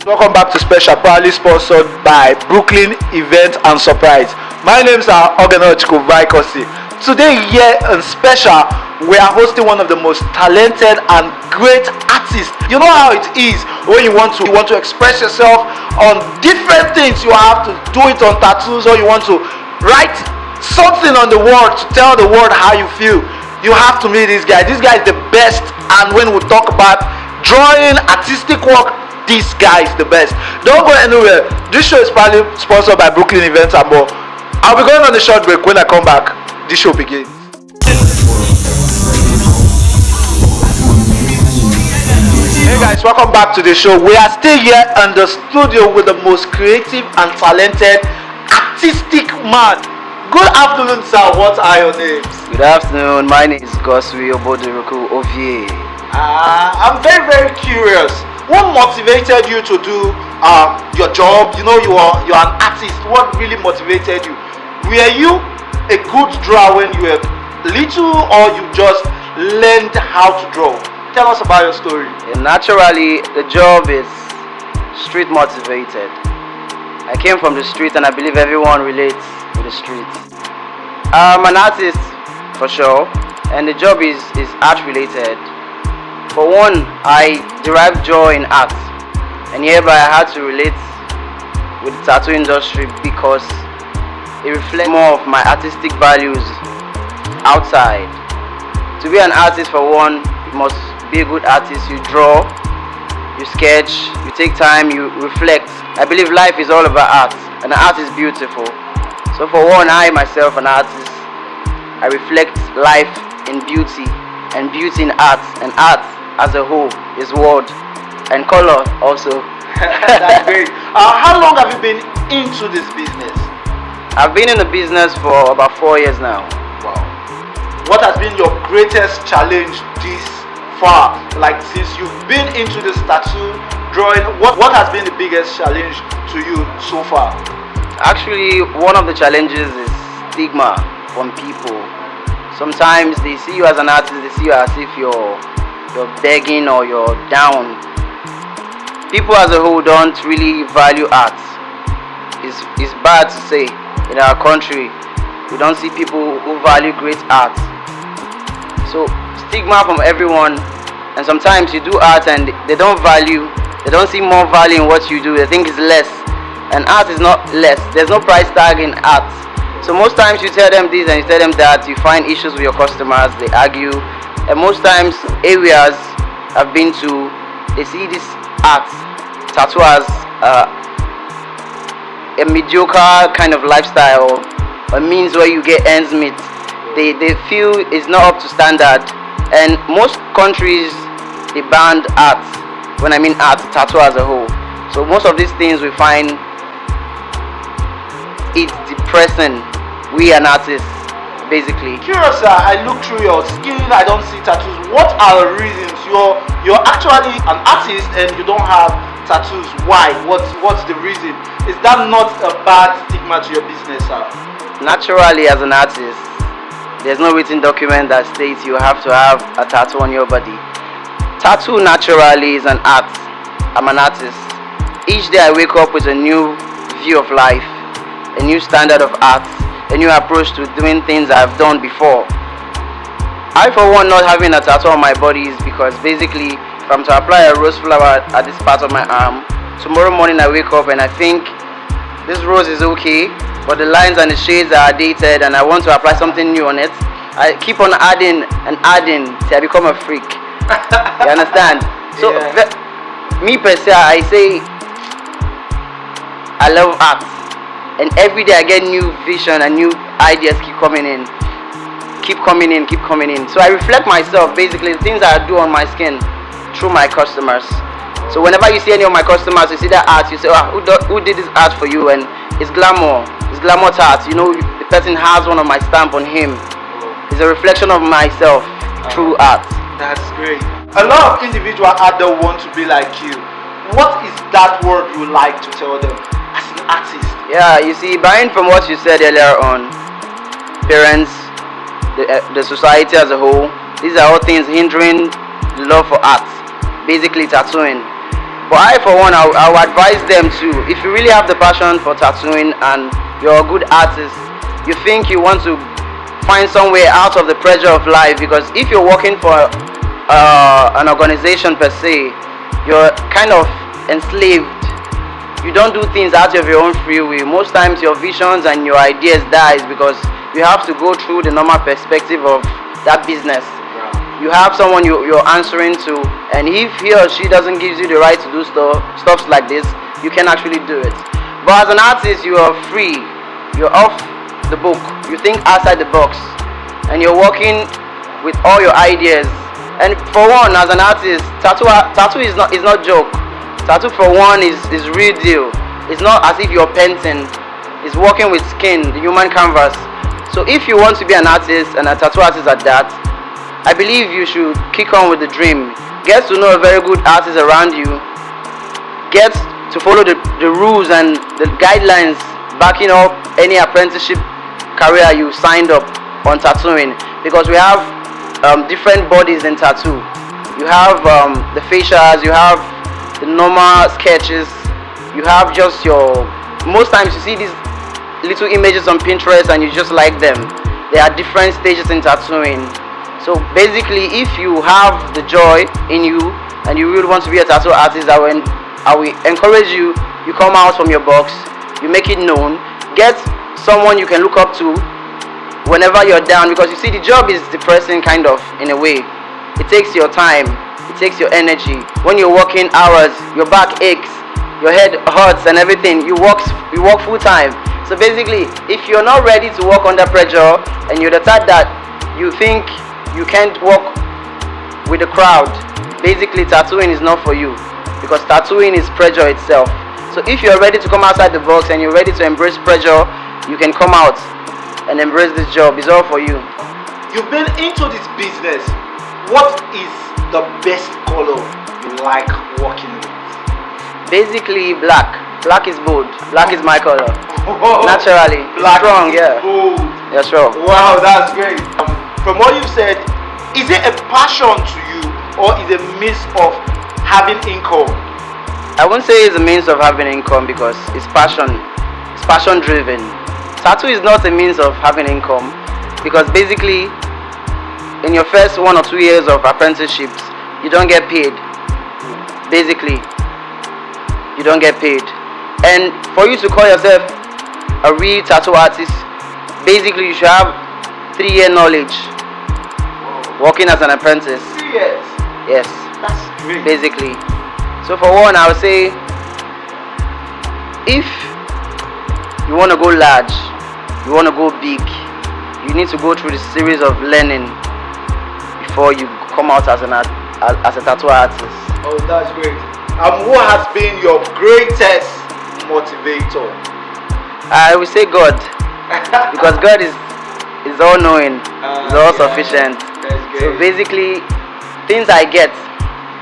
Welcome back to Special, proudly sponsored by Brooklyn Event and Surprise. My name is Ogenochukwu Vaikosi. Today here in Special, we are hosting one of the most talented and great artists. You know how it is when you want to express yourself on different things. You have to do it on tattoos, or you want to write something on the wall to tell the world how you feel. You have to meet this guy. This guy is the best, and when we talk about drawing, artistic work, this guy is the best. Don't go anywhere. This show is proudly sponsored by Brooklyn Events and more. I'll be going on a short break. When I come back, this show begins. Hey guys, welcome back to the show. We are still here in the studio with the most creative and talented artistic man. Good afternoon, sir. What are your names? Good afternoon. My name is Goswi Obodiruku Ovie. I'm very, very curious. What motivated you to do your job? You know, you're an artist. What really motivated you? Were you a good drawer when you were little, or you just learned how to draw? Tell us about your story. Naturally, the job is street motivated. I came from the street, and I believe everyone relates with the street. I'm an artist for sure, and the job is art related. For one, I derive joy in art, and hereby I had to relate with the tattoo industry because it reflects more of my artistic values outside. To be an artist, for one, you must be a good artist. You draw, you sketch, you take time, you reflect. I believe life is all about art, and art is beautiful. So for one, I myself, an artist, I reflect life in beauty, and beauty in art, and art as a whole is word and color also. That's great. How long have you been into this business? I've been in the business for about 4 years now. Wow. What has been your greatest challenge this far? Like, since you've been into this tattoo drawing, what has been the biggest challenge to you so far? Actually, one of the challenges is stigma from people. Sometimes they see you as an artist, they see you as if you're begging or you're down. People as a whole don't really value art. It's bad to say, in our country we don't see people who value great art. So stigma from everyone, and sometimes you do art and they don't see more value in what you do. They think it's less, and art is not less. There's no price tag in art. So most times you tell them this and you tell them that, you find issues with your customers, they argue. And most times areas I've been to, they see this art, tattoo as a mediocre kind of lifestyle, a means where you get ends meet. They feel it's not up to standard. And most countries, they banned art. When I mean art, tattoo as a whole. So most of these things we find it's depressing. We an artist, basically. Curious, I look through your skin, I don't see tattoos. What are the reasons? You're actually an artist and you don't have tattoos. Why? What's the reason? Is that not a bad stigma to your business, sir? Naturally, as an artist, there's no written document that states you have to have a tattoo on your body. Tattoo naturally is an art. I'm an artist. Each day I wake up with a new view of life, a new standard of art, a new approach to doing things I've done before. I, for one, not having a tattoo on my body is because basically if I'm to apply a rose flower at this part of my arm, tomorrow morning I wake up and I think this rose is okay, but the lines and the shades are dated and I want to apply something new on it. I keep on adding and adding till I become a freak. You understand? So me per se, I say I love art. And every day I get new vision and new ideas keep coming in. So I reflect myself, basically the things I do on my skin through my customers. So whenever you see any of my customers, you see that art, you say, who did this art for you? And it's glamour art. You know, the person has one of my stamp on him. It's a reflection of myself through art. That's great. A lot of individuals out there want to be like you. What is that word you like to tell them as an artist? Yeah, you see, buying from what you said earlier on, parents, the society as a whole, these are all things hindering the love for art, basically tattooing. But I, for one, I would advise them to, if you really have the passion for tattooing and you're a good artist, you think you want to find some way out of the pressure of life, because if you're working for an organization per se, you're kind of enslaved. You don't do things out of your own free will. Most times your visions and your ideas dies because you have to go through the normal perspective of that business. You have someone you're answering to, and if he or she doesn't give you the right to do stuff like this, you can actually do it. But as an artist, you are free. You're off the book. You think outside the box, and you're working with all your ideas. And for one, as an artist, tattoo is not joke. Tattoo for one is real deal. It's not as if you're painting. It's working with skin, the human canvas. So if you want to be an artist and a tattoo artist at that, I believe you should kick on with the dream. Get to know a very good artist around you. Get to follow the rules and the guidelines backing up any apprenticeship career you signed up on tattooing. Because we have different bodies in tattoo. You have the facials, you have the normal sketches, you have just your... Most times you see these little images on Pinterest and you just like them. There are different stages in tattooing. So basically, if you have the joy in you and you really want to be a tattoo artist, I will encourage you. You come out from your box, you make it known, get someone you can look up to whenever you're down, because you see the job is depressing kind of in a way. It takes your time, it takes your energy. When you're working hours, your back aches, your head hurts and everything. You work full time. So basically, if you're not ready to work under pressure and you're the type that you think you can't work with the crowd, basically tattooing is not for you, because tattooing is pressure itself. So if you're ready to come outside the box and you're ready to embrace pressure, you can come out and embrace this job. It's all for you. You've been into this business. What is the best color you like working with? Basically black. Black is bold. Black is my color. Naturally. Black strong, is yeah. bold. Yeah, sure. Wow, that's great. From what you said, is it a passion to you or is it a means of having income? I wouldn't say it's a means of having income, because it's passion. It's passion driven. Tattoo is not a means of having income, because basically in your first 1 or 2 years of apprenticeships, you don't get paid. Basically, you don't get paid. And for you to call yourself a real tattoo artist, basically you should have 3-year knowledge. Working as an apprentice. 3 years? Yes. That's great. Basically. So for one, I would say, if you want to go large, you want to go big, you need to go through the series of learning before you come out as a tattoo artist. Oh, that's great. What has been your greatest motivator? I would say God, because God is all-knowing, is all-sufficient. So basically, things I get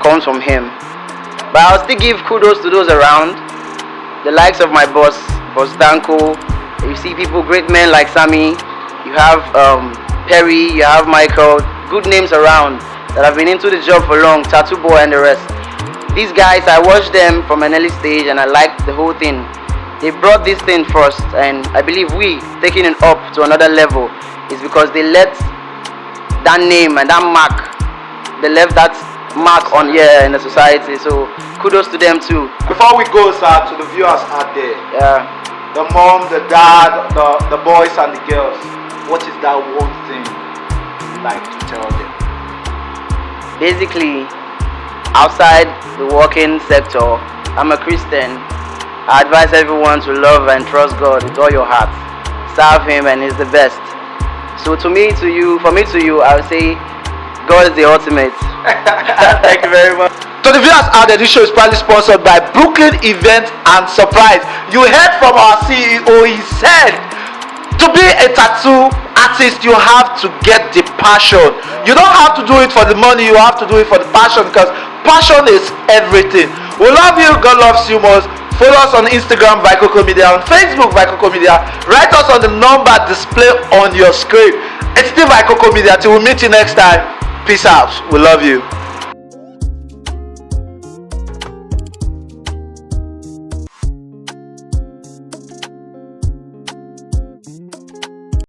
comes from Him. But I'll still give kudos to those around, the likes of my boss Danko. You see people, great men like Sammy. You have Perry, you have Michael, good names around that have been into the job for long, Tattoo Boy and the rest. These guys, I watched them from an early stage and I liked the whole thing. They brought this thing first, and I believe we taking it up to another level is because they let that name and that mark, they left that mark on here in the society. So kudos to them too. Before we go, sir, to the viewers out there, the mom, the dad, the boys and the girls, what is that one thing you like to tell them? Basically, outside the working sector, I'm a Christian. I advise everyone to love and trust God with all your heart. Serve Him, and He's the best. So for me to you, I would say God is the ultimate. Thank you very much. To the viewers out there, this show is proudly sponsored by Brooklyn Event and Surprise. You heard from our CEO, he said, to be a tattoo artist, you have to get the passion. You don't have to do it for the money, you have to do it for the passion, because passion is everything. We love you, God loves you most. Follow us on Instagram, Vicoko Media, on Facebook, Vicoko Media. Write us on the number displayed on your screen. It's still Vicoko Media. Till we meet you next time. Peace out. We love you.